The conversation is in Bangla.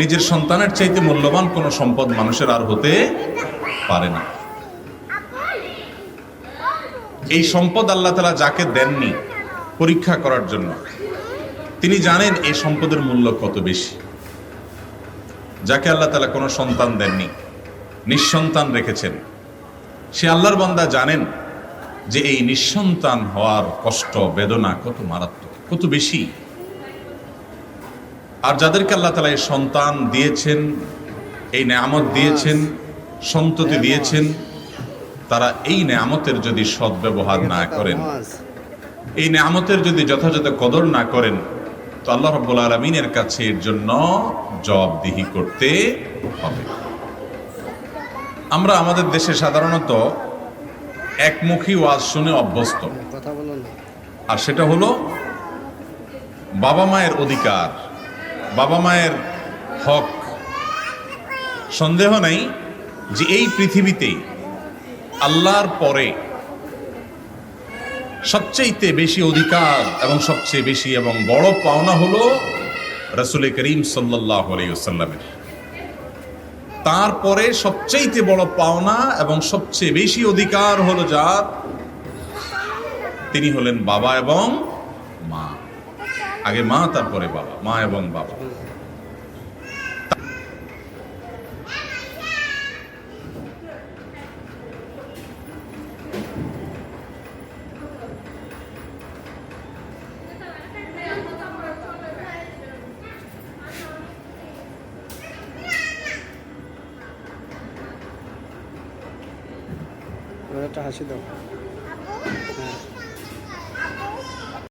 নিজের সন্তানের চাইতে মূল্যবান কোনো সম্পদ মানুষের আর হতে পারে না। এই সম্পদ আল্লাহ তাআলা যাকে দেননি পরীক্ষা করার জন্য, তিনি জানেন এই সম্পদের মূল্য কত বেশি। যাকে আল্লাহ তাআলা কোনো সন্তান দেননি, নিঃসন্তান রেখেছেন, সে আল্লাহর বান্দা জানেন যে এই নিঃসন্তান হওয়ার কষ্ট বেদনা কত মারাত্মক, কত বেশি। আর যাদেরকে আল্লাহ তাআলা এই সন্তান দিয়েছেন, এই নেয়ামত দিয়েছেন, সন্ততি দিয়েছেন, তারা এই নেয়ামতের যদি সদ্ব্যবহার না করেন, এই নেয়ামতের যদি যথাযথ কদর না করেন, তো আল্লাহ রাব্বুল আলামিনের কাছে এর জন্য জবাবদিহি করতে হবে। আমরা আমাদের দেশে সাধারণত একমুখী ওয়াজ শুনে অভ্যস্ত, আর সেটা হলো বাবা মায়ের অধিকার, বাবা মায়ের হক। সন্দেহ নাই যে এই পৃথিবীতে আল্লাহর পরে সবচেয়ে বেশি অধিকার এবং সবচেয়ে বেশি এবং বড় পাওনা হলো রাসূল করিম সাল্লাল্লাহু আলাইহি ওয়াসাল্লামের। তারপরে সবচেয়ে বড় পাওনা এবং সবচেয়ে বেশি অধিকার হলো যার, তিনি হলেন বাবা এবং মা। আগে মা, তারপরে বাবা, মা এবং বাবা। একটা হাসি দাও।